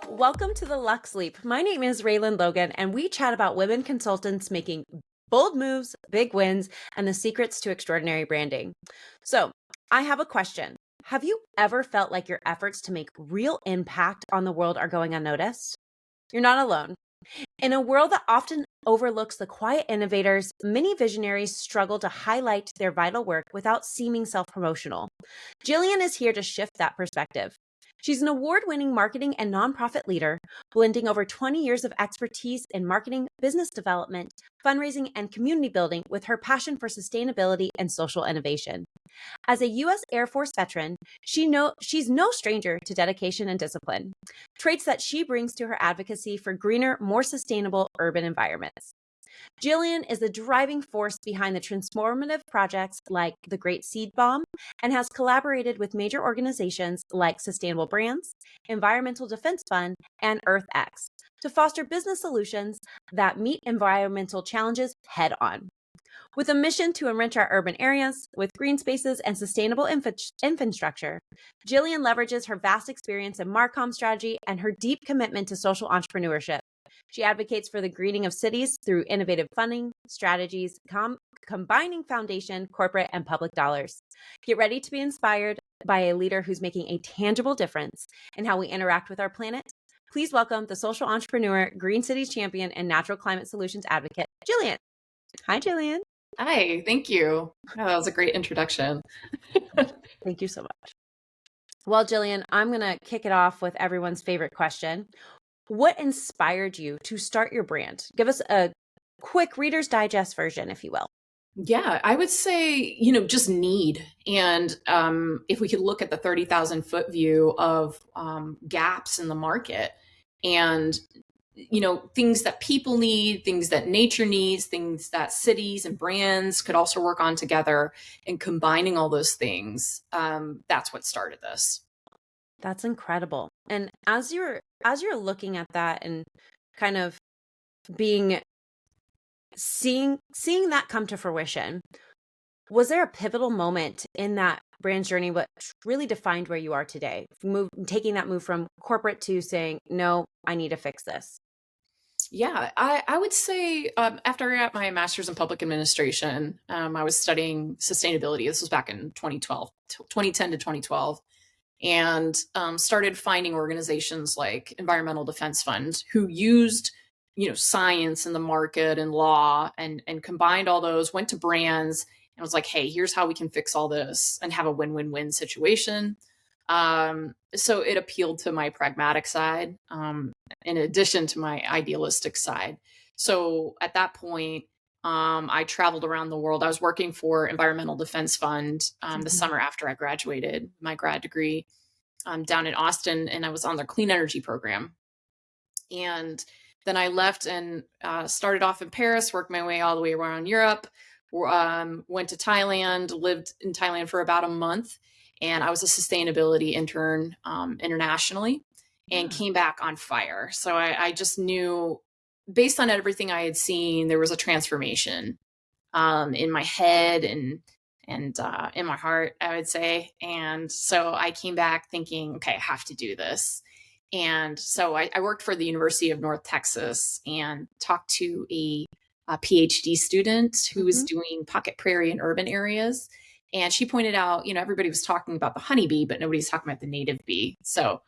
Welcome to the Luxe Leap. My name is Raylan Logan, and we chat about women consultants making bold moves, big wins, and the secrets to extraordinary branding. So, I have a question. Have you ever felt like your efforts to make real impact on the world are going unnoticed? You're not alone. In a world that often overlooks the quiet innovators, many visionaries struggle to highlight their vital work without seeming self-promotional. Jillian is here to shift that perspective. She's an award-winning marketing and nonprofit leader, blending over 20 years of expertise in marketing, business development, fundraising, and community building with her passion for sustainability and social innovation. As a U.S. Air Force veteran, she's no stranger to dedication and discipline, traits that she brings to her advocacy for greener, more sustainable urban environments. Jillian is the driving force behind the transformative projects like the Great Seed Bomb and has collaborated with major organizations like Sustainable Brands, Environmental Defense Fund, and EarthX to foster business solutions that meet environmental challenges head on. With a mission to enrich our urban areas with green spaces and sustainable infrastructure, Jillian leverages her vast experience in Marcom strategy and her deep commitment to social entrepreneurship. She advocates for the greening of cities through innovative funding strategies, combining foundation, corporate, and public dollars. Get ready to be inspired by a leader who's making a tangible difference in how we interact with our planet. Please welcome the social entrepreneur, Green Cities champion, and natural climate solutions advocate, Jillian. Hi, Jillian. Hi, thank you. Oh, that was a great introduction. Thank you so much. Well, Jillian, I'm going to kick it off with everyone's favorite question. What inspired you to start your brand? Give us a quick Reader's Digest version, if you will. Yeah, I would say, just need. And if we could look at the 30,000 foot view of gaps in the market and, things that people need, things that nature needs, things that cities and brands could also work on together, and combining all those things, that's what started this. That's incredible. And as you're looking at that and kind of seeing that come to fruition, was there a pivotal moment in that brand journey what really defined where you are today? Taking that move from corporate to saying, no, I need to fix this. Yeah, I would say after I got my master's in public administration, I was studying sustainability. This was back in 2010 to 2012. And started finding organizations like Environmental Defense Fund who used, science and the market and law and combined all those, went to brands and was like, hey, here's how we can fix all this and have a win-win-win situation. So it appealed to my pragmatic side in addition to my idealistic side. So at that point, I traveled around the world. I was working for Environmental Defense Fund the summer after I graduated my grad degree down in Austin, and I was on their clean energy program. And then I left and started off in Paris, worked my way all the way around Europe, went to Thailand, lived in Thailand for about a month, and I was a sustainability intern internationally and came back on fire. So I just knew, based on everything I had seen, there was a transformation in my head and in my heart, I would say. And so I came back thinking, okay, I have to do this. And so I worked for the University of North Texas and talked to a PhD student who was doing pocket prairie and urban areas. And she pointed out, everybody was talking about the honeybee, but nobody's talking about the native bee. So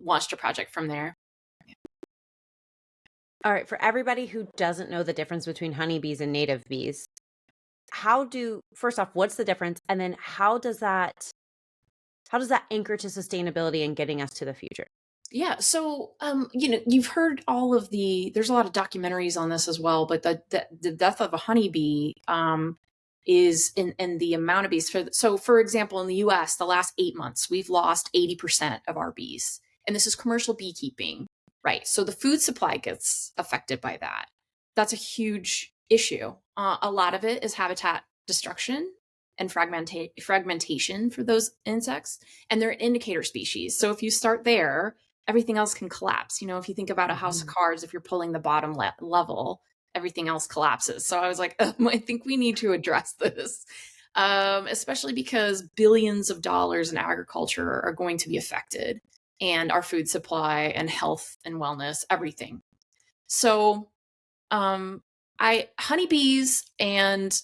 launched a project from there. All right. For everybody who doesn't know the difference between honeybees and native bees, first off, what's the difference? And then how does that anchor to sustainability and getting us to the future? Yeah. So, you've heard there's a lot of documentaries on this as well, but the death of a honeybee is in the amount of bees. So for example, in the US, the last 8 months, we've lost 80% of our bees. And this is commercial beekeeping, right? So the food supply gets affected by that. That's a huge issue. A lot of it is habitat destruction and fragmentation for those insects, and they're an indicator species. So if you start there, everything else can collapse. If you think about a house of cards, if you're pulling the bottom level, everything else collapses. So I was like, I think we need to address this. especially because billions of dollars in agriculture are going to be affected, and our food supply and health and wellness, everything. So, um, I honeybees and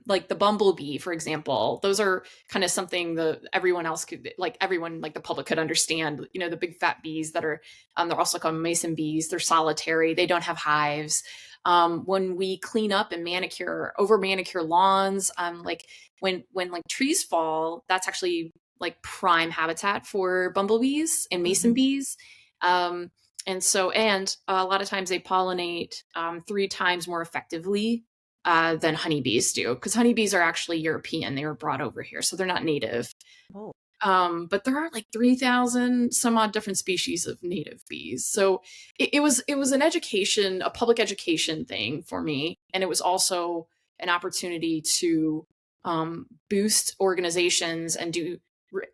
like the bumblebee, for example, those are kind of something that everyone else could, like everyone, like the public could understand. You know, the big fat bees that are, they're also called mason bees. They're solitary. They don't have hives. When we clean up and manicure, over manicure lawns, like when like trees fall, that's actually like prime habitat for bumblebees and mason Mhm. bees. Um, and a lot of times they pollinate 3 times more effectively than honeybees do, because honeybees are actually European. They were brought over here, so they're not native. Oh, But there are like 3,000 some odd different species of native bees. So it was an education, a public education thing for me, and it was also an opportunity to boost organizations and do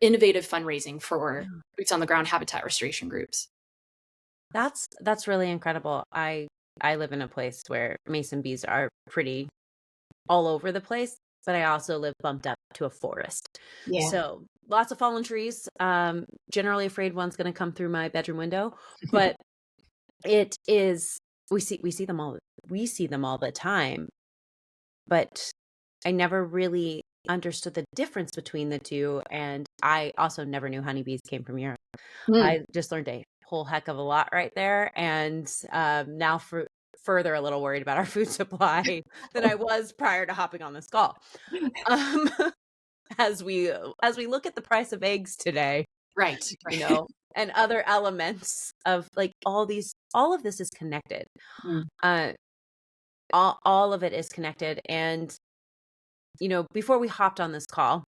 innovative fundraising for yeah. boots on the ground habitat restoration groups. That's really incredible. I live in a place where mason bees are pretty all over the place, but I also live bumped up to a forest. Yeah. So, lots of fallen trees. Generally afraid one's going to come through my bedroom window, but it is we see them all the time, but I never really understood the difference between the two, and I also never knew honeybees came from Europe. Mm. I just learned a whole heck of a lot right there, and, now for further a little worried about our food supply than I was prior to hopping on this call. Um, as we look at the price of eggs today, Right, you right. know, and other elements of, like, all of this is connected. Mm. Uh, all of it is connected, and, before we hopped on this call,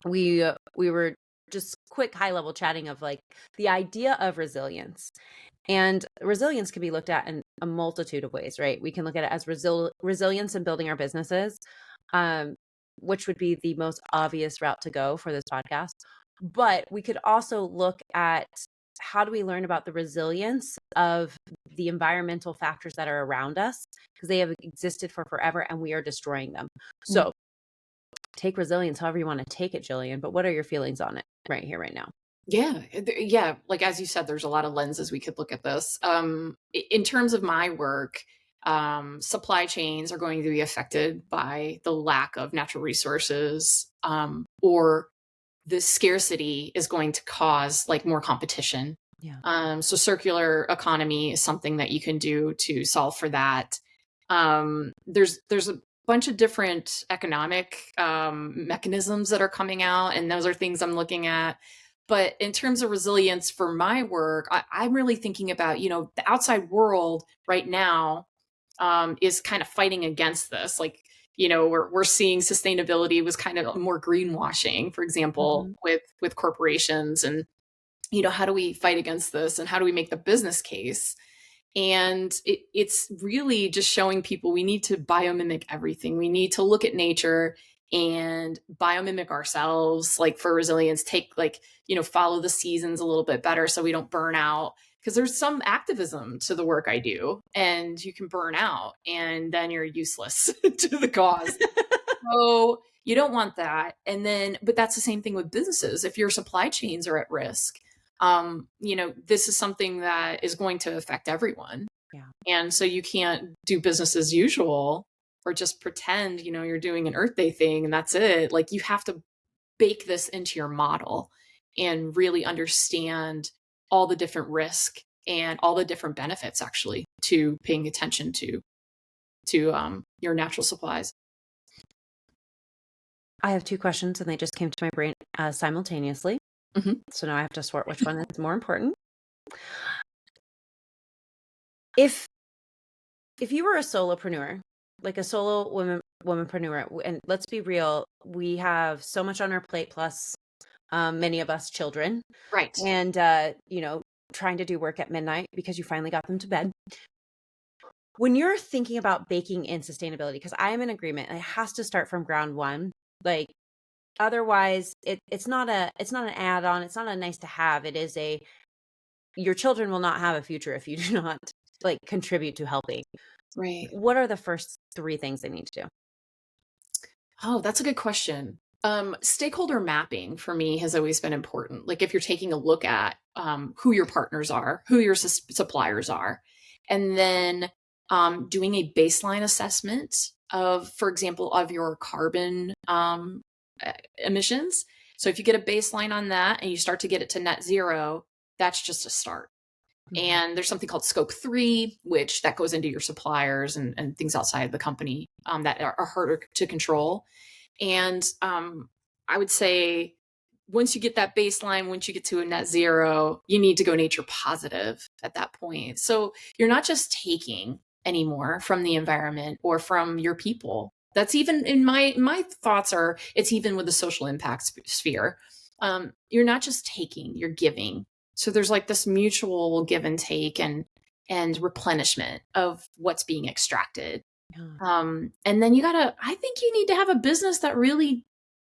we were just quick high level chatting of, like, the idea of resilience. And resilience can be looked at in a multitude of ways, right? We can look at it as resilience in building our businesses, um, which would be the most obvious route to go for this podcast. But we could also look at how do we learn about the resilience of the environmental factors that are around us, because they have existed for forever and we are destroying them. Mm. So take resilience however you want to take it, Jillian. But what are your feelings on it right here, right now? Yeah, yeah, like, as you said, there's a lot of lenses we could look at this. In terms of my work, supply chains are going to be affected by the lack of natural resources, or the scarcity is going to cause, like, more competition. Yeah. So circular economy is something that you can do to solve for that. There's a bunch of different economic mechanisms that are coming out, and those are things I'm looking at. But in terms of resilience for my work, I'm really thinking about, the outside world right now is kind of fighting against this. Like, we're seeing sustainability was kind of more greenwashing, for example, Mhm. with corporations. And how do we fight against this, and how do we make the business case? And it's really just showing people we need to biomimic everything. We need to look at nature and biomimic ourselves, like for resilience, take, like, follow the seasons a little bit better so we don't burn out. Because there's some activism to the work I do, and you can burn out and then you're useless to the cause. So you don't want that. And then, but that's the same thing with businesses. If your supply chains are at risk, this is something that is going to affect everyone. Yeah. And so you can't do business as usual or just pretend, you're doing an Earth Day thing and that's it. Like, you have to bake this into your model and really understand all the different risk and all the different benefits, actually, to paying attention to your natural supplies. I have two questions and they just came to my brain simultaneously. Mhm. So now I have to sort which one is more important. If if you were a solopreneur, like a solo womanpreneur, and let's be real, we have so much on our plate, plus many of us children, Right. and trying to do work at midnight because you finally got them to bed. When you're thinking about baking in sustainability, because I am in agreement, it has to start from ground one. Like, otherwise, it's not an add-on, it's not a nice to have. It is a your children will not have a future if you do not, like, contribute to helping. Right. What are the first 3 things they need to do? Oh, that's a good question. Stakeholder mapping for me has always been important. Like if you're taking a look at who your partners are, who your suppliers are, and then doing a baseline assessment of, for example, of your carbon emissions. So if you get a baseline on that and you start to get it to net zero, that's just a start. Mhm. And there's something called scope 3, which that goes into your suppliers and things outside the company that are harder to control. And I would say once you get that baseline, once you get to a net zero, you need to go nature positive at that point. So you're not just taking anymore from the environment or from your people. That's even in my thoughts are it's even with the social impact sphere. You're not just taking, you're giving. So there's like this mutual give and take and replenishment of what's being extracted. Yeah. And then I think you need to have a business that really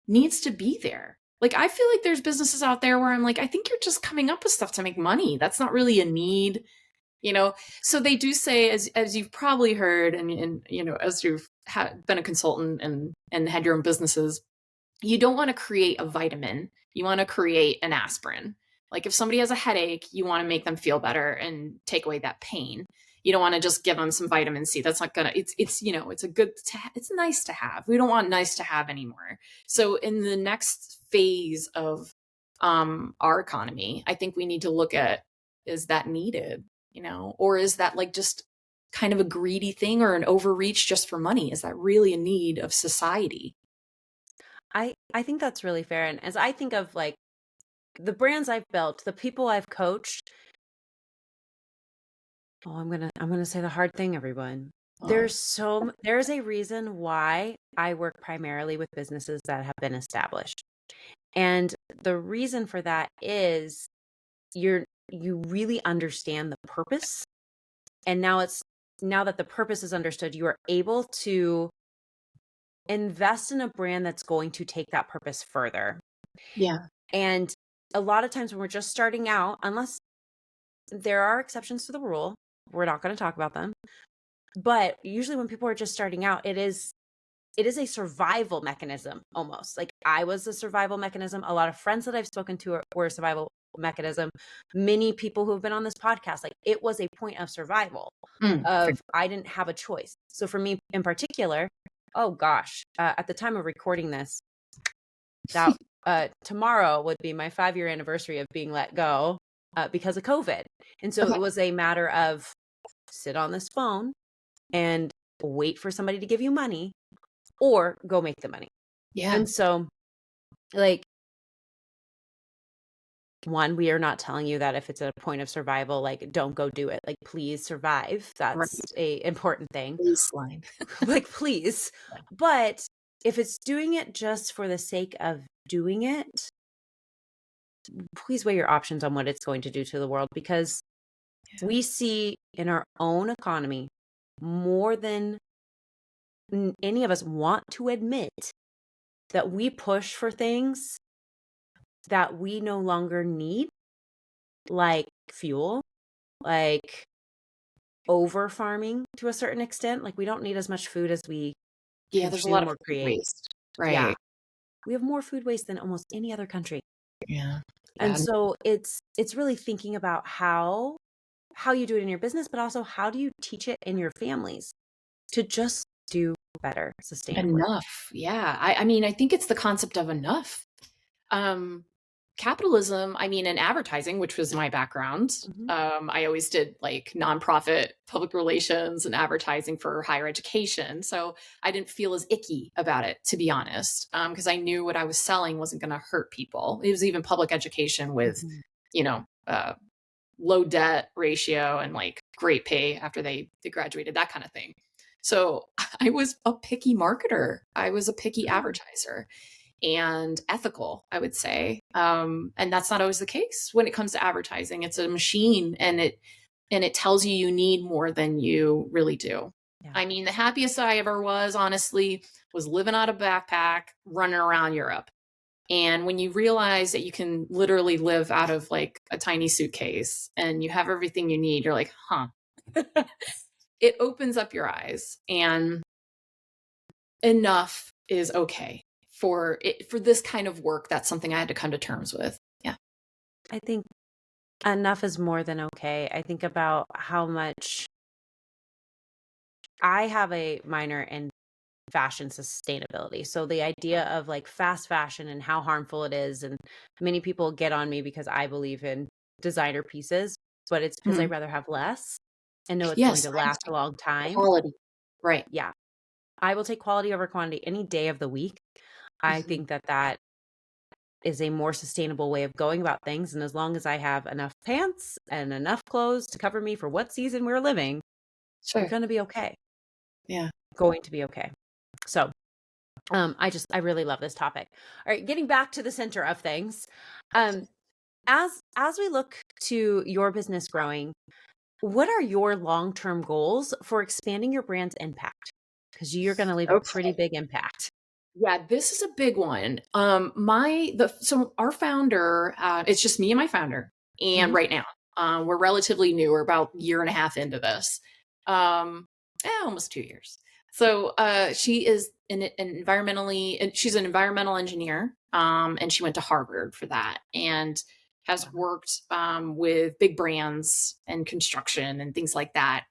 needs to be there. Like, I feel like there's businesses out there where I'm like, I think you're just coming up with stuff to make money. That's not really a need, you know? So they do say, as you've probably heard, and as you've been a consultant and had your own businesses, you don't want to create a vitamin. You want to create an aspirin. Like if somebody has a headache, you want to make them feel better and take away that pain. You don't want to just give them some vitamin C. That's not gonna. It's a good. It's nice to have. We don't want nice to have anymore. So in the next phase of our economy, I think we need to look at, is that needed, or is that like just kind of a greedy thing or an overreach just for money? Is that really a need of society? I think that's really fair. And as I think of like the brands I've built, the people I've coached, oh, I'm gonna say the hard thing, everyone. Oh, There's a reason why I work primarily with businesses that have been established. And the reason for that is you really understand the purpose. And now that the purpose is understood, you are able to invest in a brand that's going to take that purpose further. yeah. And a lot of times when we're just starting out, unless there are exceptions to the rule, we're not going to talk about them. But usually when people are just starting out, it is a survival mechanism almost. Like I was a survival mechanism. A lot of friends that I've spoken to were a survival mechanism. Many people who have been on this podcast, like it was a point of survival of I didn't have a choice. So for me in particular, oh gosh, at the time of recording this, that tomorrow would be my 5-year anniversary of being let go because of COVID. And so Okay. it was a matter of sit on this phone and wait for somebody to give you money or go make the money. Yeah. And so, like, one, we are not telling you that if it's a point of survival, like, don't go do it. Like, please survive. That's Right. a important thing. Baseline. Like, please. But if it's doing it just for the sake of doing it, please weigh your options on what it's going to do to the world because Yeah. we see in our own economy more than any of us want to admit that we push for things that we no longer need, like fuel, like over farming to a certain extent. Like we don't need as much food as we Yeah, there's a lot consume of or food create. waste. Yeah. Right. We have more food waste than almost any other country. Yeah. And Yeah. so it's really thinking about how you do it in your business, but also how do you teach it in your families to just do better sustainably. Enough. Yeah. I mean, I think it's the concept of enough. Um, Capitalism, I mean, in advertising, which was my background, Mhm. I always did like nonprofit public relations and advertising for higher education. So I didn't feel as icky about it, to be honest, because I knew what I was selling wasn't going to hurt people. It was even public education with, Mhm. you know, uh, low debt ratio and like great pay after they graduated, that kind of thing. So I was a picky marketer. I was a picky Good. advertiser and ethical, I would say. And that's not always the case when it comes to advertising. It's a machine and it tells you you need more than you really do. Yeah. I mean, the happiest I ever was, honestly, was living out of a backpack, running around Europe. And when you realize that you can literally live out of like a tiny suitcase and you have everything you need, you're like, huh. It opens up your eyes and enough is okay for it, for this kind of work. That's something I had to come to terms with. Yeah. I think enough is more than okay. I think about how much I have a minor in fashion sustainability. So the idea of like fast fashion and how harmful it is, and many people get on me because I believe in designer pieces, but it's because I'd Mhm. rather have less and know it's going Yes, to I last a understand. long time. Quality. Right. Yeah, I will take quality over quantity any day of the week. I Mhm. think that that is a more sustainable way of going about things. And as long as I have enough pants and enough clothes to cover me for what season we're living, we're Sure. going to be okay. Yeah. Going to be okay. So, I really love this topic. All right, getting back to the center of things. Um, as we look to your business growing, what are your long-term goals for expanding your brand's impact? Because you're going to leave a pretty Okay. big impact. Yeah, this is a big one. So our founder, it's just me and my founder, and Hmm. right now, we're relatively new. We're about a year and a half into this, almost 2 years. So she is and she's an environmental engineer, and she went to Harvard for that, and has Wow. worked with big brands and construction and things like that,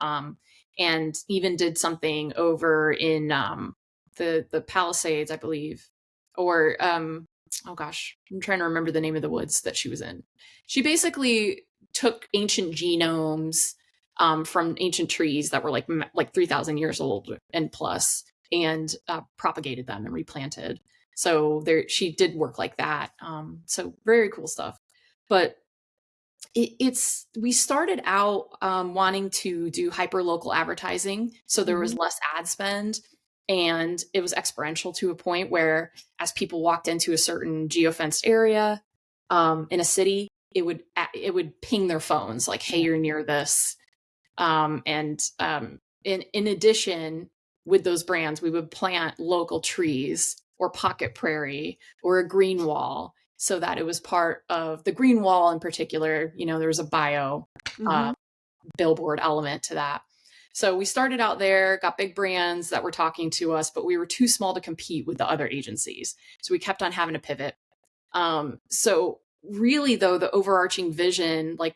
and even did something over in the Palisades, I believe, or oh gosh, I'm trying to remember the name of the woods that she was in. She basically took ancient genomes from ancient trees that were like 3,000 years old and plus, and propagated them and replanted. So there, she did work like that. So very cool stuff. But it's we started out wanting to do hyper local advertising, so there was Hmm. less ad spend, and it was exponential to a point where, as people walked into a certain geofenced area in a city, it would ping their phones like, "Hey, Yeah. you're near this." And in addition, with those brands, we would plant local trees or pocket prairie or a green wall, so that it was part of the green wall in particular. There was a bio uh, Hmm. billboard element to that. So we started out there, got big brands that were talking to us, but we were too small to compete with the other agencies. So we kept on having to pivot. So really though, the overarching vision, like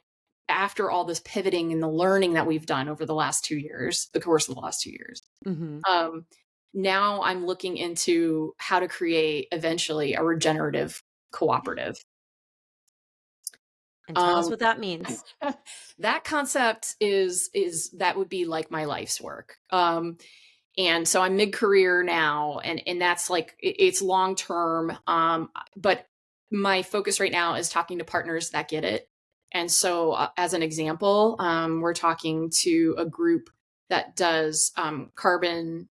after all this pivoting and the learning that we've done over the course of the last 2 years, Hmm. um, now I'm looking into how to create eventually a regenerative cooperative. And tell us Um, what that means. that concept is that would be like my life's work. And so I'm mid-career now, and that's like it's long term, but my focus right now is talking to partners that get it. And so as an example, we're talking to a group that does carbon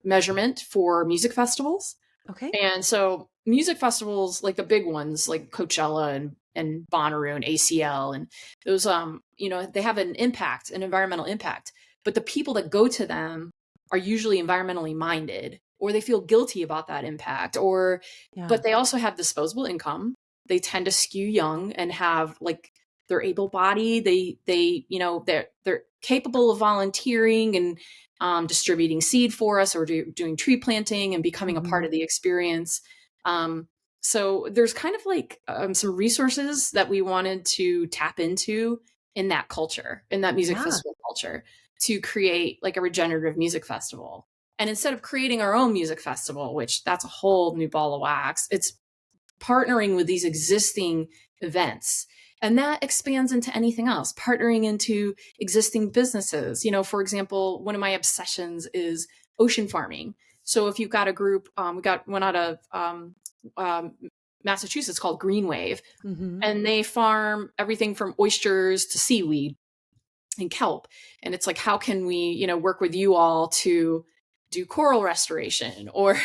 measurement for music festivals. Okay. And so music festivals, like the big ones like Coachella and Bonnaroo and ACL, and those they have an impact, an environmental impact. But the people that go to them are usually environmentally minded, or they feel guilty about that impact, or Yeah. but they also have disposable income. They tend to skew young and have like they're able bodied. They're capable of volunteering and distributing seed for us, or doing tree planting and becoming a part Hmm. of the experience. Um, so there's kind of like some resources that we wanted to tap into in that culture, in that music Yeah. festival culture, to create like a regenerative music festival. And instead of creating our own music festival, which that's a whole new ball of wax, it's partnering with these existing events. And that expands into anything else, partnering into existing businesses. For example, one of my obsessions is ocean farming. So if you've got a group, we got one out of um, Massachusetts called Green Wave, Hmm. and they farm everything from oysters to seaweed and kelp. And it's like, how can we, work with you all to do coral restoration, or,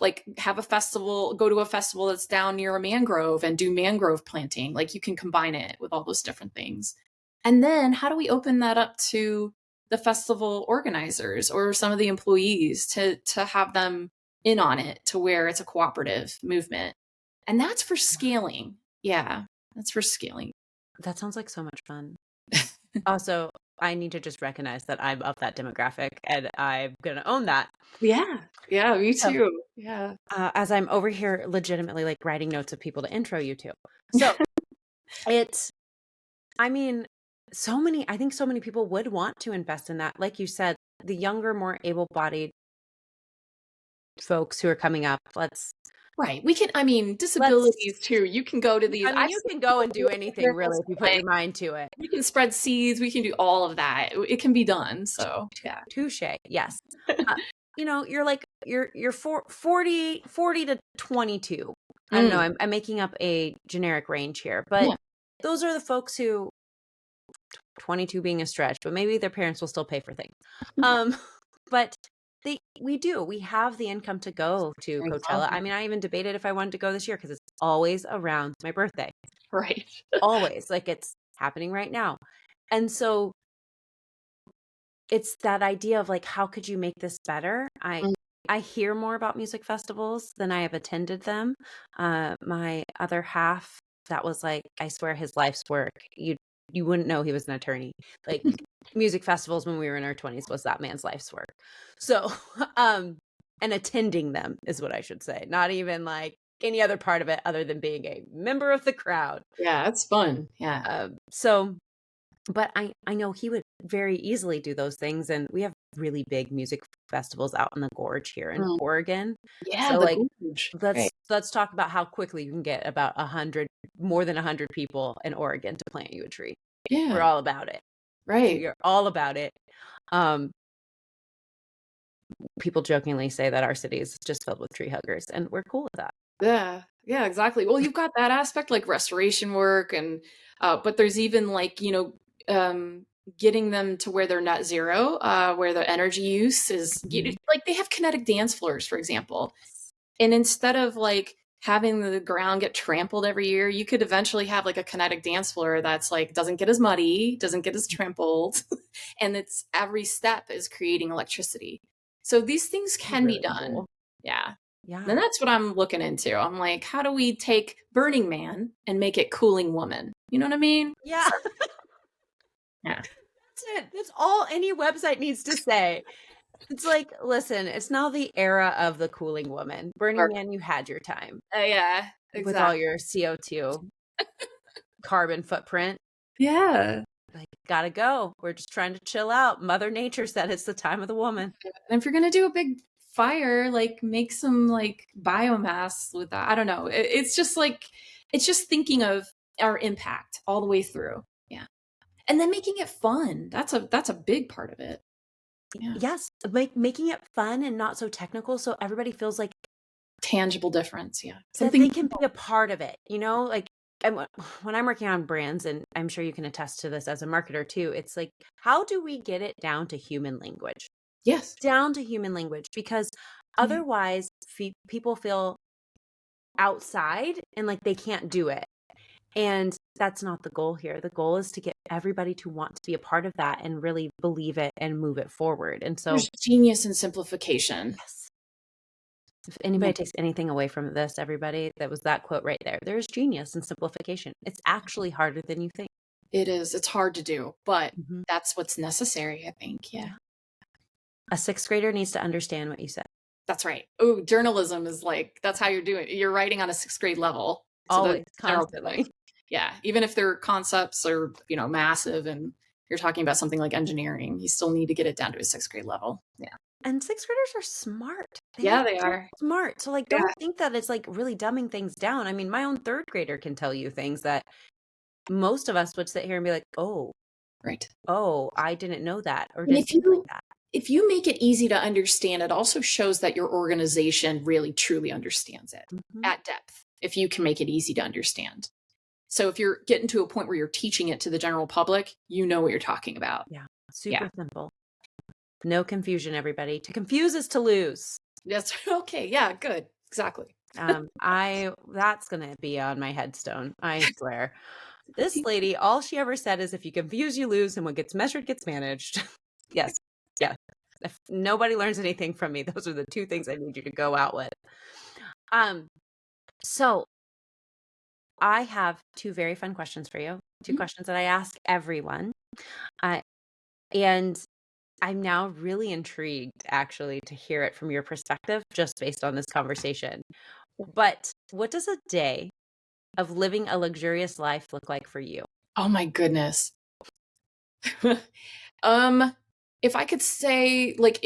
like have a festival, go to a festival that's down near a mangrove and do mangrove planting. Like you can combine it with all those different things. And then how do we open that up to the festival organizers or some of the employees to have them in on it, to where it's a cooperative movement? And that's for scaling. Yeah, that's for scaling. That sounds like so much fun. Also, I need to just recognize that I'm of that demographic, and I'm gonna own that. Yeah. Yeah, me So, too. Yeah. as I'm over here legitimately, like, writing notes of people to intro you to. So, it's I mean, I think so many people would want to invest in that. Like you said, the younger, more able-bodied folks who are coming up, Right. let's Disabilities too. You can go to these. I mean, I've you seen can go people and do anything wheelchairs, really if you put like, your mind to it. we can spread seeds, we can do all of that. It can be done. So, yeah. Touche, yes. Uh, you're like you're 40 to 22. I don't know, Mm, I'm making up a generic range here, but yeah. those are the folks who 22 being a stretch, but maybe their parents will still pay for things. Um, but we have the income to go to Coachella. Exactly. I mean, I even debated if I wanted to go this year because it's always around my birthday. Right. Always. Like it's happening right now. And so it's that idea of like, how could you make this better? Mm, I hear more about music festivals than I have attended them. My other half, that was like, I swear his life's work. You wouldn't know he was an attorney. Like music festivals when we were in our 20s was that man's life's work. So, and attending them is what I should say. Not even like any other part of it other than being a member of the crowd. yeah, it's fun. Yeah. So but I know he would very easily do those things, and we have really big music festivals out in the gorge here in Mm, Oregon. yeah, So, the like, gorge. Right. let's talk about how quickly you can get about 100 more than 100 people in Oregon to plant you a tree. We're Yeah. all about it. Right. We are all about it. Um, People jokingly say that our city is just filled with tree huggers, and we're cool with that. Yeah. Yeah, exactly. Well, you've got that aspect like restoration work and but there's even like, getting them to where they're net zero, where the energy use is Mhm. like they have kinetic dance floors, for example. And instead of like having the ground get trampled every year, you could eventually have like a kinetic dance floor that's like doesn't get as muddy, doesn't get as trampled, and it's every step is creating electricity. So these things can be Really done. cool. Yeah. And Yeah. that's what I'm looking into. I'm like, how do we take Burning Man and make it Cooling Woman? You know what I mean? Yeah. Yeah. That's it. That's all any website needs to say. It's like, listen, it's now the era of the cooling woman. Burning Or, Man, you had your time yeah, with all exactly. your CO2 carbon footprint. Yeah. Like, gotta go. We're just trying to chill out. Mother Nature said it's the time of the woman. And if you're gonna do a big fire, like make some like biomass with that. I don't know. It's just like it's just thinking of our impact all the way through. Yeah. And then making it fun. That's a big part of it. Yeah. Yes, making it fun and not so technical so everybody feels like Tangible difference. Yeah. that they Something. can be a part of it, Like, and when I'm working on brands, and I'm sure you can attest to this as a marketer too, it's like, how do we get it down to human language? Yes. Down to human language, because Yeah. otherwise people feel outside and like they can't do it. And that's not the goal here. The goal is to get everybody to want to be a part of that and really believe it and move it forward. And so, There's genius in simplification. yes, if Yeah. anybody takes anything away from this, everybody, that was that quote right there. There's genius in simplification. It's actually harder than you think. It is. It's hard to do, but Mhm. that's what's necessary, I think. Yeah. Yeah. A sixth grader needs to understand what you said. That's right. Oh, journalism is like that's how you're doing it. You're writing on a sixth grade level to the Always, general public. constantly. Yeah. Even if their concepts are, massive and you're talking about something like engineering, you still need to get it down to a sixth grade level. Yeah. And sixth graders are smart. They are Yeah, they so are. smart. So, like, Yeah. don't think that it's like really dumbing things down. I mean, my own third grader can tell you things that most of us would sit here and be like, Right. oh, I didn't know that or And didn't think like that. if you make it easy to understand, it also shows that your organization really truly understands it Mhm. at depth. If you can make it easy to understand. So if you're getting to a point where you're teaching it to the general public, you know what you're talking about. Yeah. Yeah. Super simple. No confusion, everybody. To confuse is to lose. That's okay. Yeah, good. Exactly. That's gonna be on my headstone. I swear. This lady, all she ever said is if you confuse, you lose, and what gets measured gets managed. Yes. Yeah. If nobody learns anything from me, those are the two things I need you to go out with. Um, so I have two very fun questions for you. Two Mhm. questions that I ask everyone. And I'm now really intrigued actually to hear it from your perspective, just based on this conversation. But what does a day of living a luxurious life look like for you? Oh my goodness. um, if I could say, like,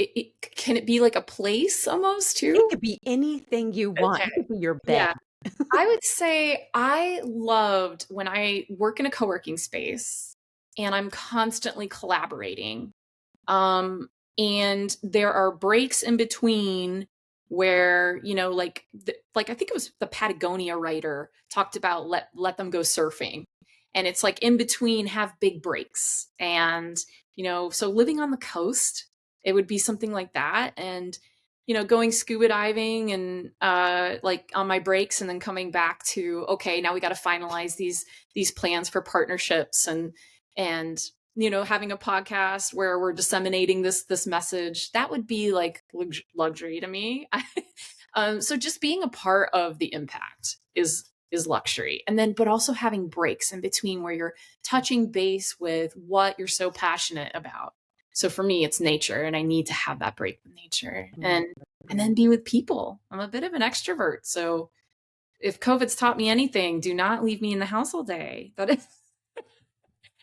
can it be like a place almost It too? could be anything you want. Okay. It could be your bed. Yeah. I would say I loved when I work in a co-working space and I'm constantly collaborating. Um, and there are breaks in between where, like I think it was the Patagonia writer talked about let them go surfing. And it's like in between have big breaks. And, so living on the coast, it would be something like that. And, going scuba diving and like on my breaks and then coming back to, okay, now we got to finalize these plans for partnerships and having a podcast where we're disseminating this message, that would be like luxury to me. So just being a part of the impact is luxury. And then, but also having breaks in between where you're touching base with what you're so passionate about. So for me, it's nature, and I need to have that break with nature, and then be with people. I'm a bit of an extrovert, so if COVID's taught me anything, do not leave me in the house all day. That is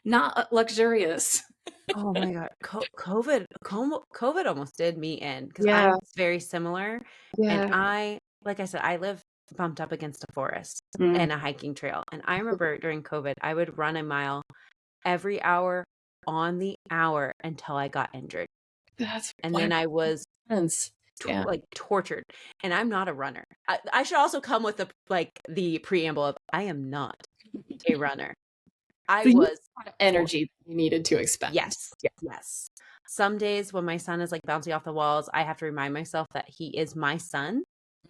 not luxurious. Oh my God. COVID almost did me in because Yeah, I'm very similar. And yeah. like I said, I live bumped up against a forest Mm. and a hiking trail. And I remember during COVID, I would run a mile every hour on the hour until I got injured. That's And what then I was happens. Yeah. like tortured. And I'm not a runner. I should also come with the preamble of I am not a runner. I So you was had a lot of energy you needed to expend. Yes, Yeah. yes. Some days when my son is like bouncing off the walls, I have to remind myself that he is my son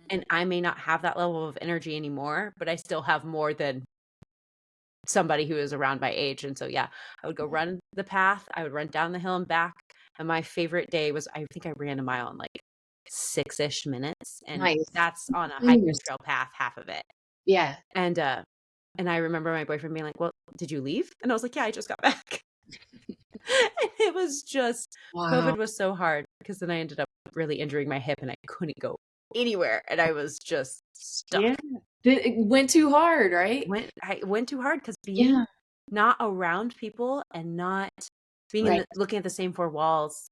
and I may not have that level of energy anymore, but I still have more than somebody who is around my age. And so, yeah, I would go run the path, I would run down the hill and back. And my favorite day was, I think I ran a mile in like 6-ish minutes. And Nice. that's on a hiking Nice. trail path, half of it. Yeah. And I remember my boyfriend being like, "Well, did you leave?" And I was like, "Yeah, I just got back." And it was just Wow. COVID was so hard because then I ended up really injuring my hip and I couldn't go anywhere and I was just Yeah. stuck. It went too hard, right? I went too hard because being Yeah. not around people and not being Right. looking at the same four walls,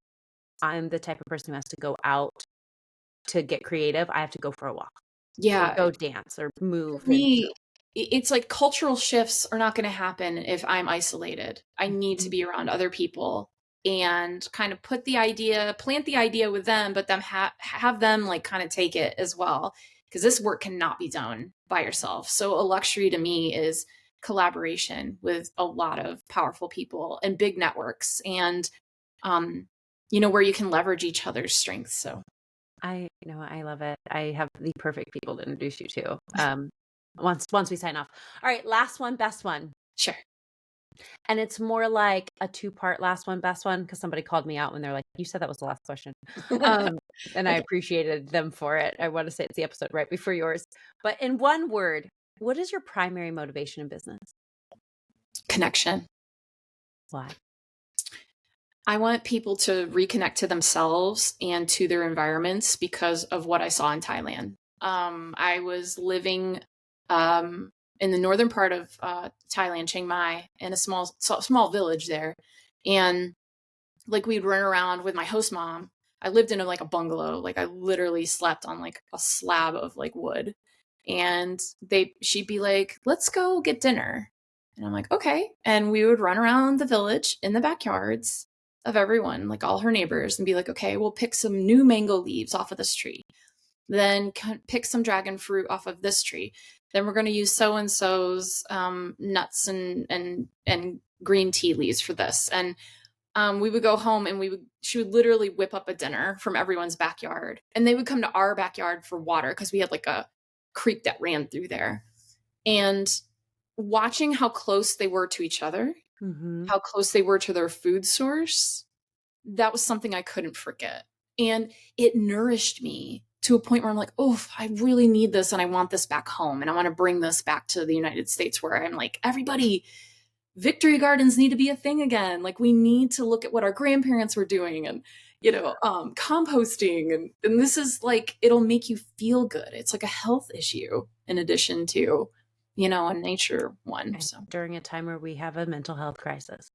I'm the type of person who has to go out to get creative. I have to go for a walk or Yeah. go dance or For move. And so, me, it's like cultural shifts are not going to happen if I'm isolated. I need to mhm. be around other people and kind of plant the idea with them, but them have them like kind of take it as well. Because this work cannot be done by yourself. So a luxury to me is collaboration with a lot of powerful people and big networks, and um, where you can leverage each other's strengths. So I love it. I have the perfect people to introduce you to. Once we sign off. All right, last one, best one. sure. And it's more like a two-part last one, best one, because somebody called me out when they're like, "You said that was the last question." And I Okay. appreciated them for it. I want to say it's the episode right before yours. But in one word, what is your primary motivation in business? Connection. Why? I want people to reconnect to themselves and to their environments because of what I saw in Thailand. I was living in the northern part of Thailand, Chiang Mai, in a small village there, and like we'd run around with my host mom. I lived in like a bungalow, like I literally slept on like a slab of like wood, and she'd be like, "Let's go get dinner," and I'm like, "Okay," and we would run around the village in the backyards of everyone, like all her neighbors, and be like, "Okay, we'll pick some new mango leaves off of this tree, then pick some dragon fruit off of this tree, then we're going to use so and so's nuts and green tea leaves for this," and we would go home and she would literally whip up a dinner from everyone's backyard, and they would come to our backyard for water because we had like a creek that ran through there. And watching how close they were to each other, Mm-hmm. how close they were to their food source, that was something I couldn't forget. And it nourished me to a point where I'm like, oh, I really need this and I want this back home. And I want to bring this back to the United States where I'm like, everybody victory gardens need to be a thing again. Like, we need to look at what our grandparents were doing, and composting, and this is like, it'll make you feel good. It's like a health issue in addition to, a nature one. So during a time where we have a mental health crisis.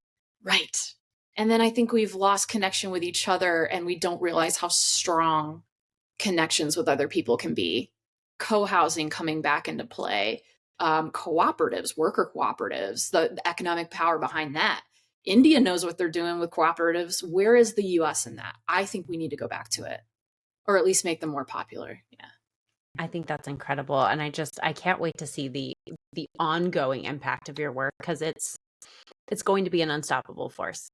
right. And then I think we've lost connection with each other, and we don't realize how strong connections with other people can be. Co-housing coming back into play, cooperatives, worker cooperatives, the economic power behind that. India knows what they're doing with cooperatives. Where is the US in that? I think we need to go back to it, or at least make them more popular. Yeah. I think that's incredible. And I can't wait to see the ongoing impact of your work, because it's going to be an unstoppable force.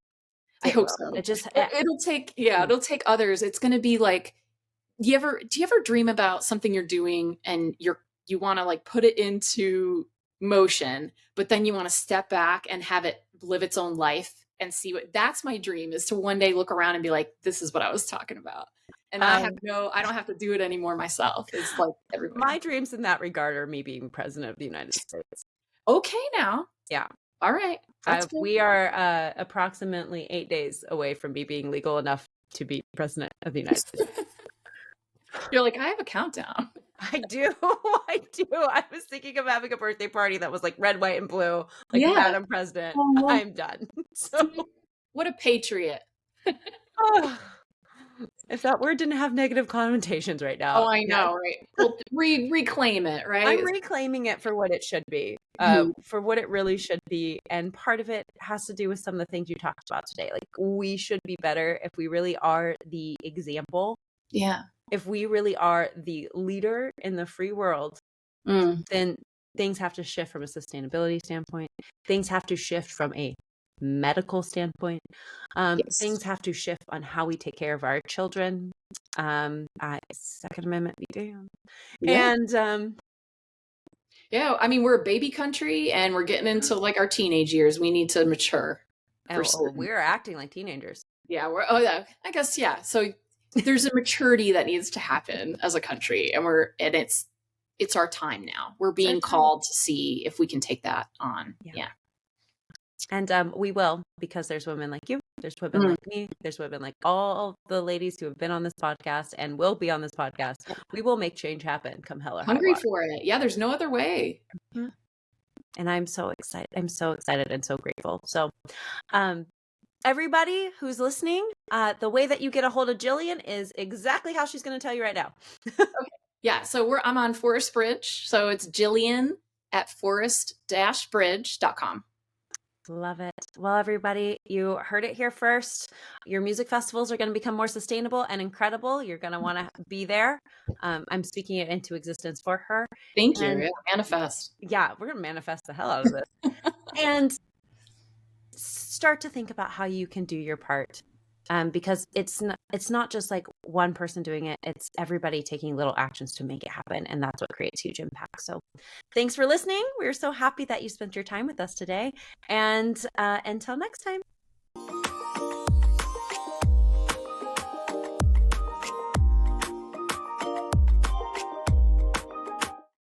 I hope so. It'll take others. It's going to be like, do you ever dream about something you're doing and you want to like put it into motion, but then you want to step back and have it live its own life and see that's my dream, is to one day look around and be like, this is what I was talking about. And I don't have to do it anymore myself. It's like everybody. My dreams in that regard are me being president of the United States. Okay, now. Yeah. All right. We are approximately 8 days away from me being legal enough to be president of the United States. You're like, I have a countdown. I do. I was thinking of having a birthday party that was like red, white, and blue. Like, Madam President, I'm done. So, what a patriot. If that word didn't have negative connotations right now. Oh, I know, right? Well, reclaim it, right? I'm reclaiming it for what it should be, for what it really should be. And part of it has to do with some of the things you talked about today. Like, we should be better if we really are the example. Yeah. If we really are the leader in the free world, then things have to shift from a sustainability standpoint. Things have to shift from a medical standpoint. Things have to shift on how we take care of our children. Second Amendment be damned. Yeah. And I mean, we're a baby country, and we're getting into like our teenage years. We need to mature. We're acting like teenagers. Yeah, I guess, yeah. So there's a maturity that needs to happen as a country, and it's our time now. We're being called to see if we can take that on. Yeah. And we will, because there's women like you, there's women like me, there's women like all the ladies who have been on this podcast and will be on this podcast. We will make change happen, come hell or high water. Hungry for it. Yeah, there's no other way. And I'm so excited. I'm so excited and so grateful. So, everybody who's listening, the way that you get a hold of Jillian is exactly how she's going to tell you right now. Okay. Yeah. So I'm on Forest Bridge. So it's Jillian at forest-bridge.com. Love it. Well, everybody, you heard it here first. Your music festivals are going to become more sustainable and incredible. You're going to want to be there. I'm speaking it into existence for her. Thank you. Yeah, manifest. Yeah, we're going to manifest the hell out of this. And start to think about how you can do your part. Because it's not just like one person doing it. It's everybody taking little actions to make it happen. And that's what creates huge impact. So thanks for listening. We're so happy that you spent your time with us today. And until next time.